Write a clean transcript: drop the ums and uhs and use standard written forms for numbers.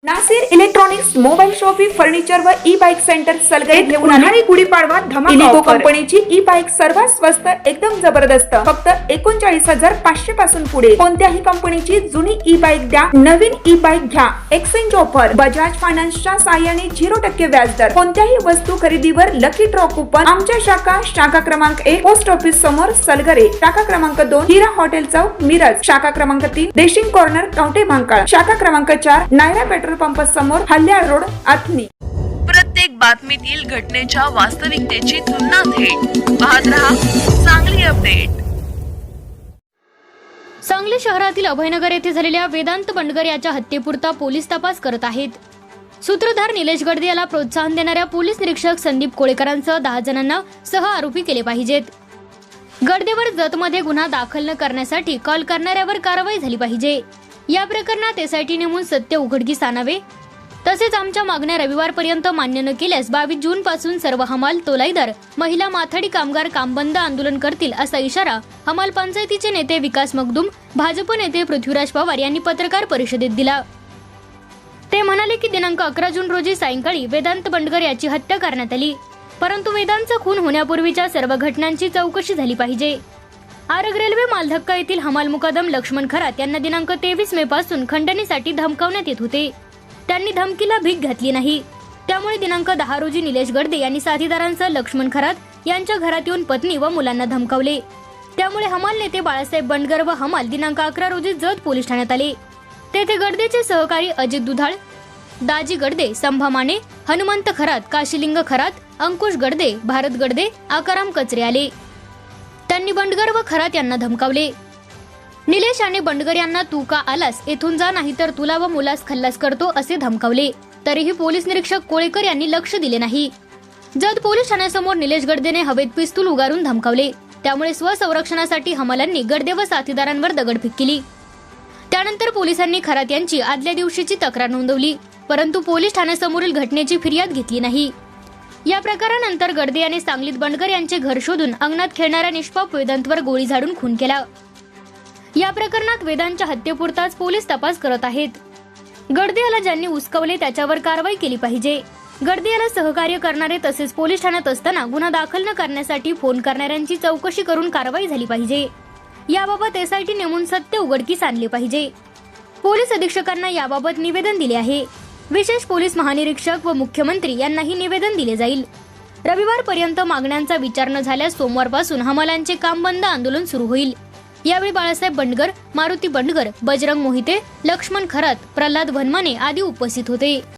Nasir electronics mobile shoppy furniture व e bike centre Salgare घेऊन उन्हाळी गुढीपाडवा धमाका इलिको कंपनीची ई बाईक सर्वात स्वस्त एकदम जबरदस्त फक्त 39,500 पासून पुढे कोणत्याही कंपनीची जुनी ई बाईक द्या नवीन ई बाईक घ्या एक्सचेंज ऑफर बजाज फायनान्सच्या साहाय्याने 0% व्याजदर कोणत्याही वस्तू खरेदीवर लकी ड्रॉ कुपन आमच्या शाखा क्रमांक 1 पोस्ट ऑफिस समोर सलगरे शाखा क्रमांक 2 हिरा हॉटेल चौक मिरज शाखा क्रमांक 3 देशिंग कॉर्नर कवठे महांकाळ शाखा क्रमांक 4 नायरा पेट्रोल पंप समोर हल्याळ रोड आथनी। प्रत्येक बातमीतील घटनेच्या वास्तविकतेची तुलना थेट पाहत रहा सांगली अपडेट। सांगली शहरातील अभयनगर येथे झालेल्या वेदांत बंडगर याच्या हत्येपुरता पोलीस तपास करत आहेत। सूत्रधार निलेश गडदे याला प्रोत्साहन देणाऱ्या पोलीस निरीक्षक संदीप कोळेकरांसह 10 जणांना सह आरोपी केले पाहिजेत। गडदेवर जतमध्ये गुन्हा दाखल न करण्यासाठी कॉल करणाऱ्यावर कारवाई झाली पाहिजे। या प्रकरणात एसआयटी नेमून सत्य उघडकीस आणावे तसेच आमच्या मागण्या रविवारपर्यंत मान्य न केल्यास 22 जून पासून सर्व हमाल तोलाईदार महिला माथाडी कामगार कामबंद आंदोलन करतील असा इशारा हमाल पंचायतीचे नेते विकास मगदूम भाजप नेते पृथ्वीराज पवार यांनी पत्रकार परिषदेत दिला। ते म्हणाले की दिनांक 11 जून रोजी सायंकाळी वेदांत बंडगर याची हत्या करण्यात आली परंतु वेदांचा खून होण्यापूर्वीच्या सर्व घटनांची चौकशी झाली पाहिजे। आरग रेल्वे मालधक्का येथील हमाल मुकादम लक्ष्मण खरात यांना दिनांक 23 मे पासून खंडणीसाठी धमकावण्यात येत होते। त्यांनी धमकीला भीक घातली नाही त्यामुळे दिनांक 10 रोजी निलेश गडदे यांनी साथीदारांसह लक्ष्मण खरात यांच्या घरात येऊन पत्नी व मुलांना धमकावले। त्यामुळे हमाल नेते बाळासाहेब बंडगर व हमाल दिनांक 11 रोजी जत पोलीस ठाण्यात आले। तेथे गडदेचे सहकारी अजित दुधाळ दाजी गडदे संभा माने हनुमंत खरात काशीलिंग खरात अंकुश गडदे भारत गडदे आकाराम कचरे आले। त्यांनी बंडगर व खरात यांना धमकावले। निलेश आणि बंडगर यांना तू का आलास येथून जा नाही तर तुला व मुलास खल्लास करतो असे धमकावले तरीही पोलीस निरीक्षक कोळेकर यांनी लक्ष दिले नाही। जत पोलीस ठाण्यासमोर निलेश गडदेने हवेत पिस्तूल उगारून धमकावले त्यामुळे स्वसंरक्षणासाठी हमालांनी गडदे व साथीदारांवर दगडफेक केली। त्यानंतर पोलिसांनी खरात यांची आदल्या दिवशीची तक्रार नोंदवली परंतु पोलीस ठाण्यासमोरील घटनेची फिर्याद घेतली नाही। या प्रकारानंतर गडदे याने सांगलीत बंडगर यांचे घर शोधून अंगणात खेळणाऱ्या निष्पाप वेदांतवर गोळी झाडून खून केला। या प्रकरणात वेदांच्या हत्येपुरताच पोलीस तपास करत आहेत। गडदे याला ज्यांनी उस्कवले त्याच्यावर कारवाई केली पाहिजे। गडदे याला सहकार्य करणारे तसेच पोलीस ठाण्यात असताना गुन्हा दाखल न करण्यासाठी फोन करणाऱ्यांची चौकशी करून कारवाई झाली पाहिजे। याबाबत एसआयटी नेमून सत्य उघडकीस आणले पाहिजे। पोलीस अधीक्षकांना याबाबत निवेदन दिले आहे। विशेष पोलीस महानिरीक्षक व मुख्यमंत्री यांनाही निवेदन दिले जाईल। रविवारपर्यंत मागण्यांचा विचार न झाल्यास सोमवारपासून हमालांचे काम बंद आंदोलन सुरू होईल। यावेळी बाळासाहेब बंडगर मारुती बंडगर बजरंग मोहिते लक्ष्मण खरात प्रल्हाद वनमाने आदी उपस्थित होते।